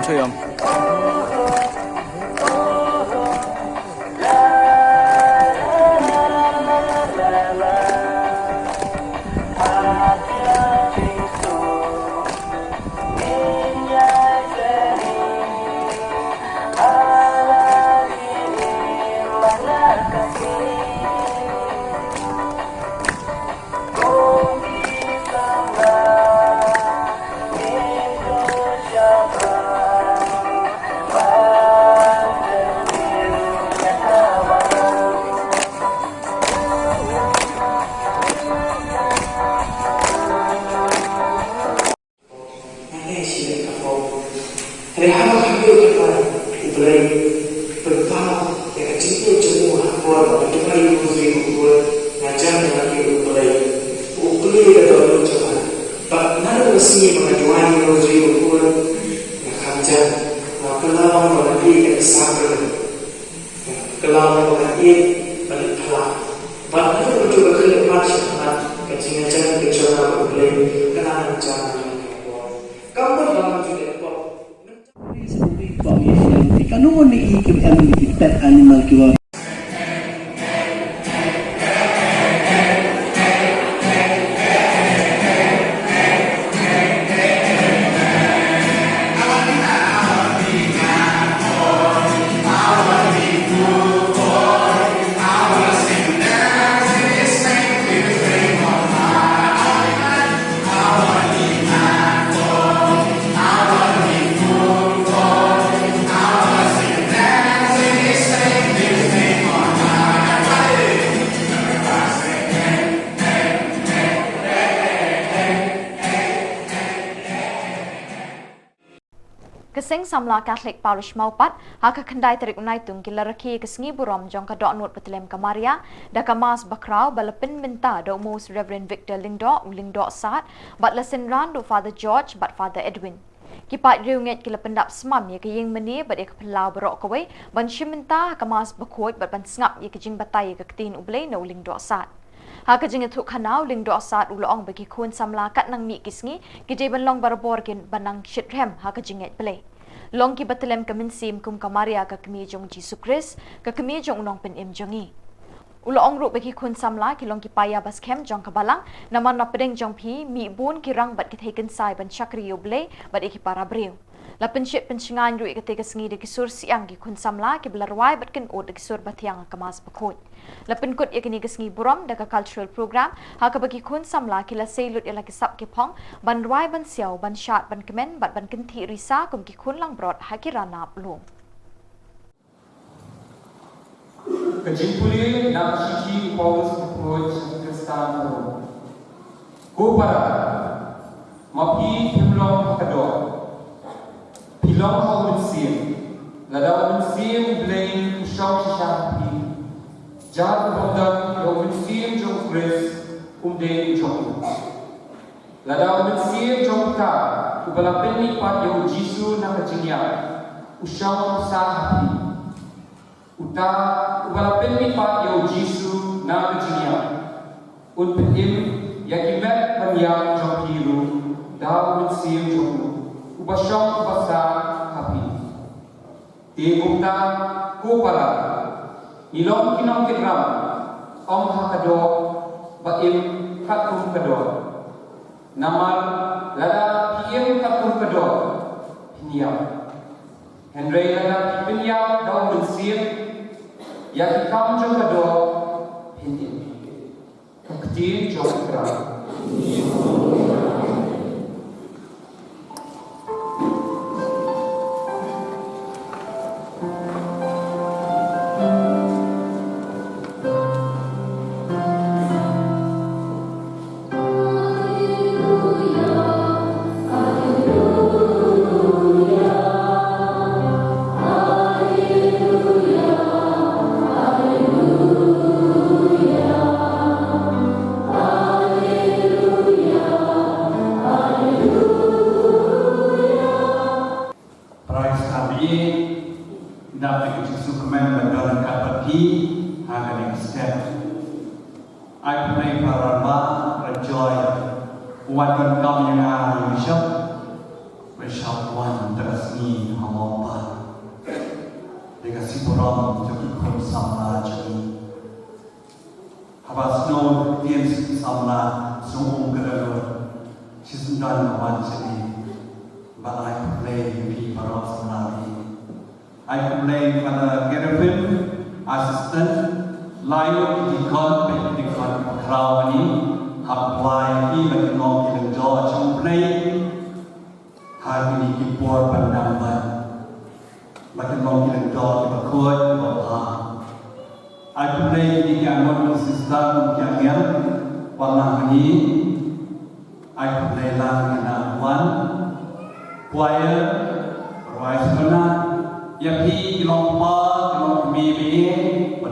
chơi không? Kuala, kita ibu sendiri kuala, ngajar dengan ibu balai, ukuli kita dulu cuma, tak mana resmi mengajuan ibu sendiri kuala, ngajar, kelam mengenai kesalahan, kelam mengenai balik kelam, bahkan itu juga kerja macam mana, kecingan kecuali balai, kenangan jangan kamu dalam juga Kanu ni pet animal kiwa Kesing samla Catholic Parish Maupat, haka kendai tarik Naitung kila raki kesengi buram jong kadok nut betelem kamaria, da kamas bakrau balapin minta do Most Reverend Victor Lingdo Sat, bat lesen ran do Father George bat Father Edwin. Kipat riunget kila pendap semam ya keying meni bat ya kepelau berok kawai, ban shiminta kamas bakuat bat ban sengap ya kejing batai ya keketin ublay no Lingdo Sat. Haka jeng itu kanau Lingdo Sat uloong bagi kun samla kat nang mi kisngi kije ban long barbor kin banang shitrem haka jenget play. Long ki batelem kaminsim kum kamaria ka kemi jong Jesu Christ ka kemi jong unong pen im jongi. Uloong ru bagi kun samla ki long ki paya bas kem jong kabalang naman na pedeng jong pi mi bun ki rang bat kithaken sai ban chakri yoble bat iki para breu. La pensyit pencingan ru ikate kesengi de kisur siang ki kun samla ki belarwai bat ken od de kisur batiang kamas bakut. La penkut yakini kesengi buram da ka cultural program haka bagi kun samla ki la seilut ya la kisap ki pong ban ruai ban siau ban shat ban kemen bat ban kenti risa kum ki kun lang brot hakirana belum. Kejimpuli nak cici Paulus approach Kristano. Kupara mapi himlong kador. Pilong kau mensim, ladau mensim blain usau syapi. Jatuh bodoh kau mensim jong Chris umdeng jong. Ladau mensim jong ta, ubalapin ni pat yang Jesu nak kejinya. Usau syapi. Uta ubalapin ni pat yang Jesu nak kejinya. Unpetim yakimet panyang jong hiru, dau mensim jong. Ubasyong basa hapi. Tigumta kupala. Ilong kinong kinram. Om hakado. Baim katung kado. Namal lada piem katung kado. Piniam. Henry lada piniam daun bensir. Yakikam jong kado. Piniam. Kaktiin jong kram.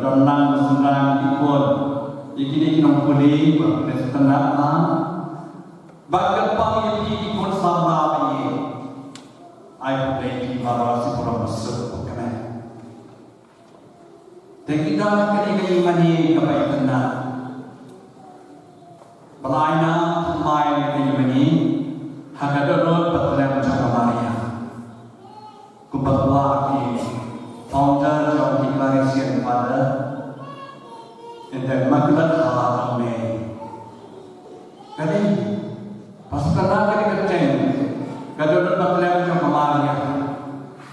kedonang senang ikut ikini kinong puli berpilih tenang bagapang yang ikut sama ini ai pulai baru si pulang masuk bukan Tekidang kini mani kapai tenang Pelaina mai kini mani Hagadorot patulem Jakamania Kubatwa ki founder of Declaration Father and then Maghalaya Ame Kali pasukan kini kecil Gadorot patulem Jakamania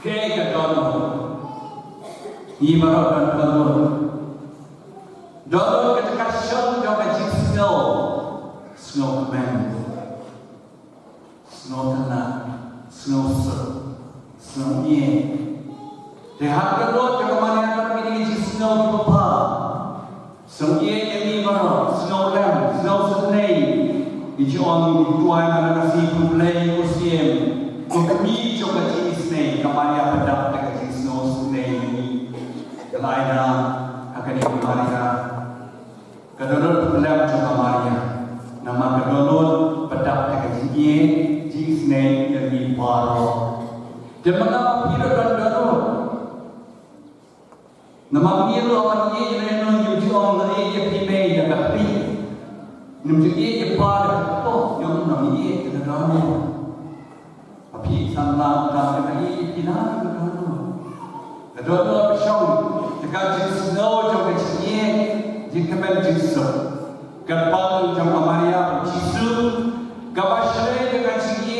Ke gadorot Ibarat dan telur. Telur ketika shot jauh snow command, snow tanah, snow snow ye. Dehat telur jauh mana yang terkini snow di bawah. Snow ye yang ibarat snow lamb, snow snake. Dijual di tuai mana nasi pulai musim. Kami coba snake kamanya pedap dekat snow snake. Lainnya akan Maria kedolot pelam juga Maria nama kedolot pedap dekat sini jisne dari paro dan mengapa tidak kedolot nama miru apa ye jenon yuji on dari ye pime yang berpi numju ye par oh yang nama ye kedolot api sanna dan ye pina kedolot bersama Jika snow jauh kecilnya, jika menjusur, kapal jauh Maria menjusur, kapal sore dengan kecilnya.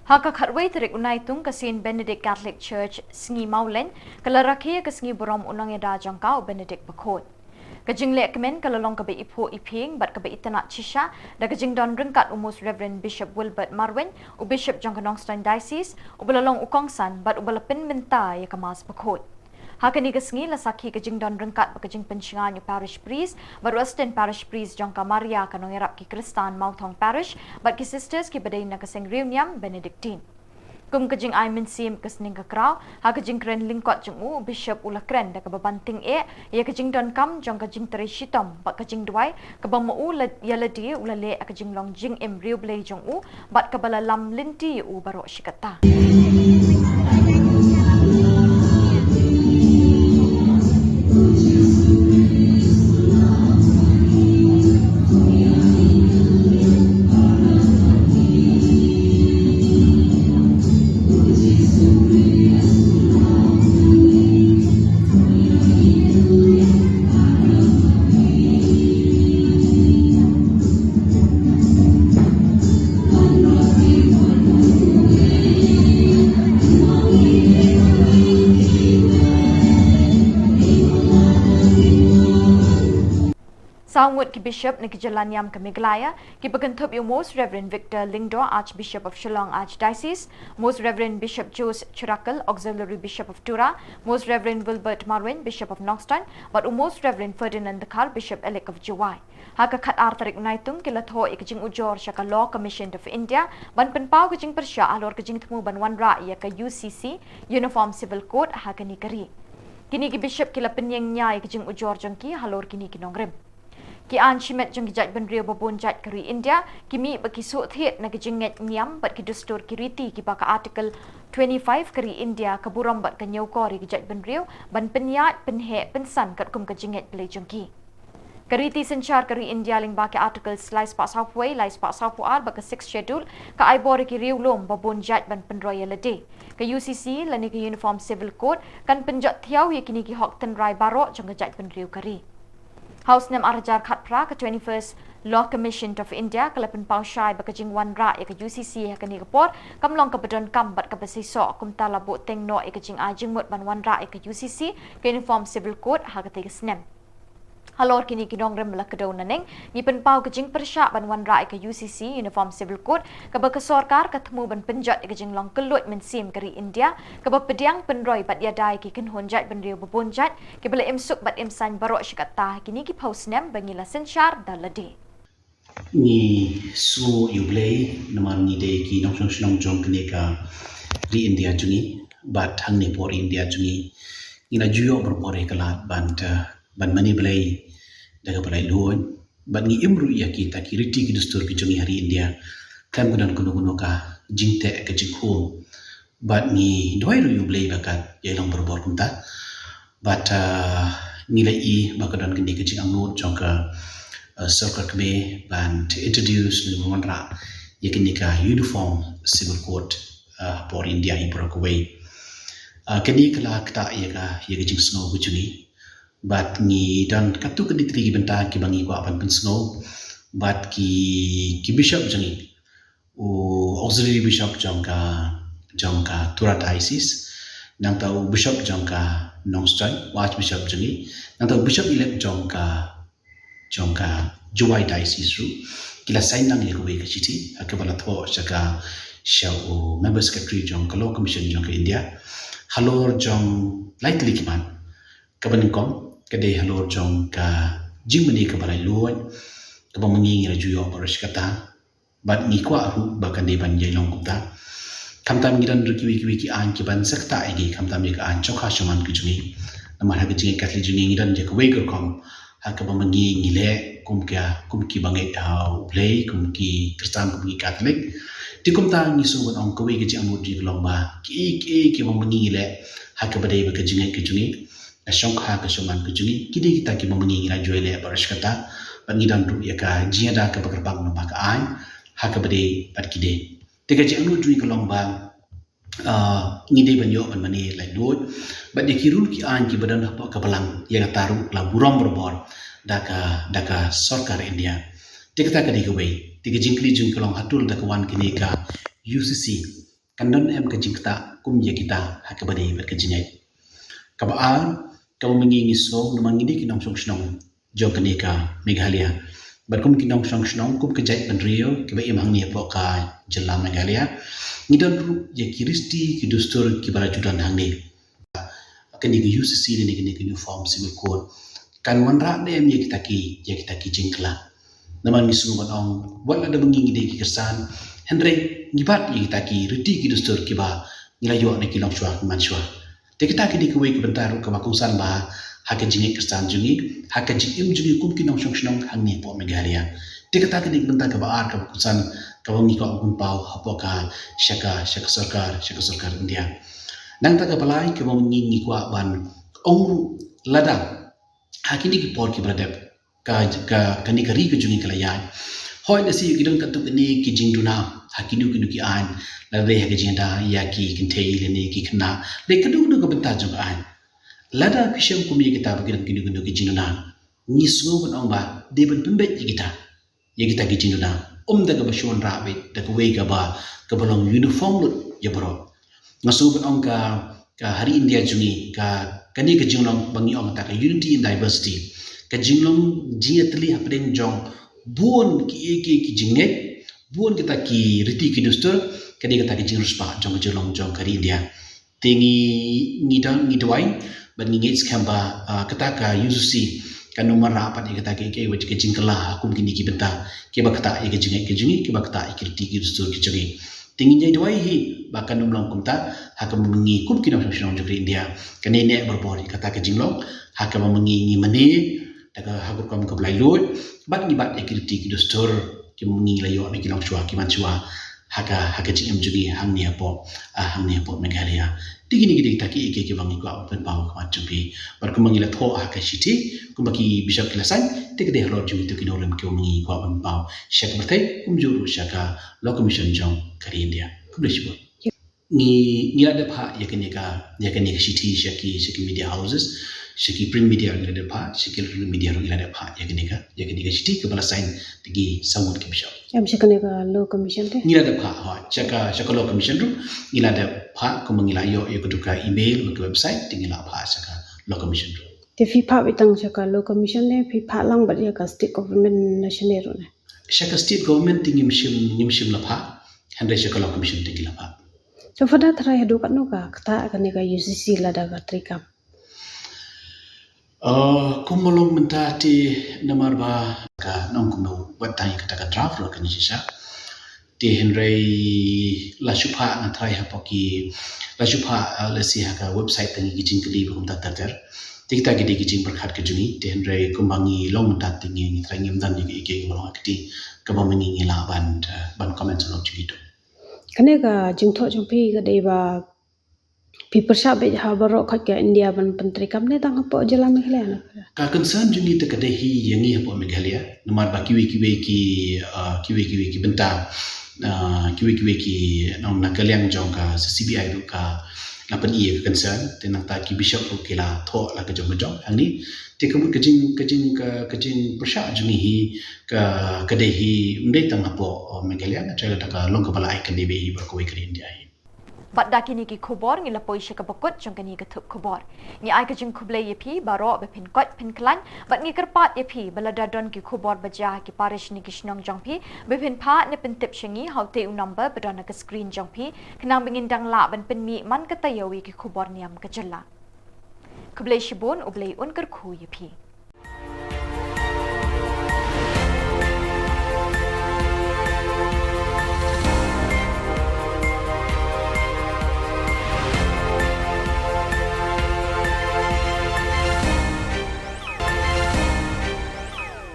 Haka khatway tarik Naitung ke Saint Benedict Catholic Church Sngi Maulen kelaraki ke Sngi Borom unang eda jangkau Benedict Bakot. Kajing lek kemen kalalong kabe ipo iping bat kabe itanak cisha da kajing don rengkat umus Reverend Bishop Wilbert Marwin u Bishop Jangkanongstown Diocese u belalong ukongsan bat u balapin menta ya kemas Bakot. Hakani kesngi lasaki kajing don rengkat bakajing pencingan parish priest baru assistant parish priest Jangka Maria kanong erap ki Kristan Mautong Parish bat ki sisters ki badai na kaseng Riuniam Benedictine. Kum kajing ay mensim kesning kakraw ha kajing kren lingkot jengu Bishop ula kren da kababanting ya kajing don kam jong kajing teri shitom bat kajing duai kabang mau yaladi ulale kajing long jing em riu blay jongu bat kabala lam linti u barok shikata. Sawut ki Bishop ni Kejalan Niam ke Meghalaya, ki Begenthup yung Most Reverend Victor Lingdo, Archbishop of Shillong Archdiocese, Most Reverend Bishop Jose Chirakal, Auxiliary Bishop of Tura, Most Reverend Wilbert Marwin, Bishop of Knoxtown, but Most Reverend Ferdinand Dekar, Bishop Elect of Jiwai. Haka kat artarik Naitung kilatho ikajing ujor siya ka Law Commission of India, ban penpau kajing persya alor kajing temu ban wanra iya ka UCC, Uniform Civil Code, haka ni kari. Kini ki Bishop kila penyeng nyai kajing ujor jangki halor kini kinongrem. Ki an chimet jang jaj benrio babon jaj kari India kimi baki so thiet na kijinget niam bat ki dustur kiriti ki baka article 25 kari India kaburam bat kanyau kori ki jaj benrio ban penyat penhe pensan kat kum kijinget play jangki. Kariti senchar kari India ling baki article slice pak southway lice pak southwar baka 6 schedule ka aibor ki riu lom babon jaj ban penroyal lade. Ka UCC lani ki Uniform Civil Code kan penjat thiau ye kini ki hok ten rai barok jang jaj benrio kari. House Nam Arajar Khatpra ke 21st Law Commission of India kalapan pausyai bakajing wanra ya ke UCC ya ke Nigapor kamlong ke bedon kambat ke besiso kumtala bo tengno ya kajing ajing mut ban wanra ya ke UCC ke Uniform Civil Code ha ke tegasnem. Halor kini kinongrem melakadaw naneng ni penpau kajing persya ban wanra ya ke UCC Uniform Civil Code ke bakasorkar ketemu ban penjat ya kajing long kelut mensim kari India ke bapediang penroy bat yadai ki kenhonjat ban riu babonjat ke bala imsuk bat imsan barok syikata kini ki pausnem bangila sensyar dalade. Ni su yublei naman ni de ki nong song jong kene ka ri India jungi bat hang ne por India jungi ina juyo berbore kalat ban mani blai daga balai luon ban ni imru ya kita kiriti ki dustur ki jungi hari India kan gudan kuno ka jingte ka jingho bat ni doi ru yublei bakat ya long berbor kumta bat nilai bakadan kene ka jing angut jong ka circle kami ban to introduce ni monra yakin ka Uniform Civil Code for India Ibrokaway kini kala kata yaga jing snow bujuni bat ni dan katu kini tri benta ki bangi ko apan pen snow bat ki bishop jangi auxiliary bishop jangka Tura Diocese nang tau bishop jangka Knoxtown watch bishop jangi nang tau bishop elect jangka Jiwai Diocese ru kila sign nang lekwe ka chiti akabala tho chaka shaw member secretary jangka Law Commission jangka India halor jang likely kiman kabaning kom kade halor jangka jingmani kabalai luon kabamangi rajuyo parish kata bat ni kwa ru bakane ban yailong kuta kamtam ngiran ruki wiki an kiban sakta igi kamtam ika an chokha shaman kujuni namar ha kajing Catholic juni ngiran je kawai kom hakabamangi ngile kumki bangai play kumki Kristen kumki Catholic tikum ta ngi so ban ong kawai ke jang mudi lomba ki bamangi ngile hakabadai bakajing kujuni ashong ha ka shaman kujuni kidi kita ki bamangi ngira joile barish kata bangidan ru ya ka jiada ka bakarbang nomba ka an hakabadai barkide tega jang nu dui lomba ngide banyo ban mani lai lot ba de kirul ki an ki badan apa ka balang ya taru la buram berbor daka sarkar India tega ta ka di kawai tega jingkli jingkolong hatul daka wan kini ka UCC kandon em ka jingta kum ye kita hakabade ber ka jinyai kabaan kamu mengingi so namang ini kinong song snong jong kanika Meghalaya berkum kinong song snong kum kejait ban rio ke ba imang ni po ka jela Meghalaya ngidon ru ye kiristi ki dustur ki barajudan hangni kani ki UCC ni kani uniform civil code kan wanra ne em ye kita ki jingkla namang ni sungu ban ong wala da mengingi de ki kersan Henry ngibat ye kita ki reti ki dustur ki ba ngilayo ne kilong shwa man shwa te kita ki dikuwe ki bentaru ka makusan ba haka jingi kersan jungi haka jingim jungi kum kinong shong shnong hangni po Meghalaya te kita ki dik bentar ka baar ka makusan ka wangi ko kum pau hapo ka shaka sarkar India nang ta ka balai ka mengingi kwa ban ong ladang hakini ki por ki bradep ka kani kari ka jungi kalayan hoi da si gidong katu ni ki jingduna hakinu ki an la re ha jinda ya ki kintei le ni ki khna le kadu no ka banta jong an lada kishem kum ye kita bagidong kinu ki jingduna ni so ban ong ba de ban pembe ye kita ki jingduna da ka bashon ra be da ka we ka ba ka balong uniform lut ye bro ngasu ban ong ka hari India jungi ka kani ka jinglong bangi ong ta ka unity in diversity ka jinglong jiatli hapdeng jong buon ki jinget buon kita ki riti ki dustur kadi kita ki jingrus pa jong kari India tingi ngidwai ban ngit skamba kata ka UCC kan nomor rapat kita ki wajib ki jingkala hukum kini ki benta ki ba kata ki jinget ki jingi ki ba kata ki riti ki dustur ki jingi tingi nyai dwai hi bahkan nomlong kumta hakam mengi kum kinong jong India kani ne berbor kata ki jinglong hakam mengi mani daga hagur kam ka blai lut bat ni bat ekirti ki dostor ki mungi layo ne ki long chua ki man chua haka jim jugi hangni apo Meghalaya tigini ki taki ki bangi ko open baw ka chupi bar ko mangi la tho haka shiti ko baki bishop kilasan tigde hlo jugi to ki nolam ki mungi ko open baw shak bertai juru shaka law commission jong kari India ko blesibo ni ada pha yakani ka shiti shaki media houses shiki print media ngila de pha shiki media ngila de pha yakani ka shiti ke bala sign tigi samut ke bisho am shikane ka law commission te ngila de pha ha chaka law commission ru ngila de pha ko mangila yo kutuka email ke website tingila pha chaka law commission ru te fi pha bitang chaka law commission ne fi pha lang ba ya ka state government national ro ne shaka state government tingim shim la pha hande shaka law commission tingila pha so fada thrai hadu ka no ka kata ka ne ka UCC la da ka trikam kumolong mentati namar ba ka nong kuno watai kata ka draft lo kani sisa ti henrei la shupha na thai hapoki la shupha la si ha ka website tangi gijing kli ba kum tatar tikta gidi gijing berkhat ke juni ti henrei kumbangi long mentati ngi thai ngim dan ni ke ngolo akti ka ba mengi ngila ban comment lo jigi to kane ka jingtho jumpi ka dei ba people shop be ha baro khat ka India ban pantri kam ne tang po jela Meghalaya na ka concern juni te kade hi yangi hapo Meghalaya namar ba kiwi ki benta kiwi ki nong nakalyang jong ka CBI ru ka lapan ie concern te nang ta ki bishop ru kila tho la ka jong angni te kabut kajing persha juni hi ka kade hi mde tang hapo Meghalaya na tra ka long ka bala ai kan be hi ba ko ikri India hi Bat daki ni ki khubor ngi lapoi shika bakut jong kani ka thup khubor ngi ai ka jing khuble yepi baro be pin kot pin klan bat ngi kerpat yepi balada don ki khubor baja ki parish ni kishnong jong pi be pin pha ne pin tip shingi haute u number badana ka screen jong pi khnang bingin dang la ban pin mi man ka tayawi ki khubor niam ka jalla khuble shibon ublei un kar khu yepi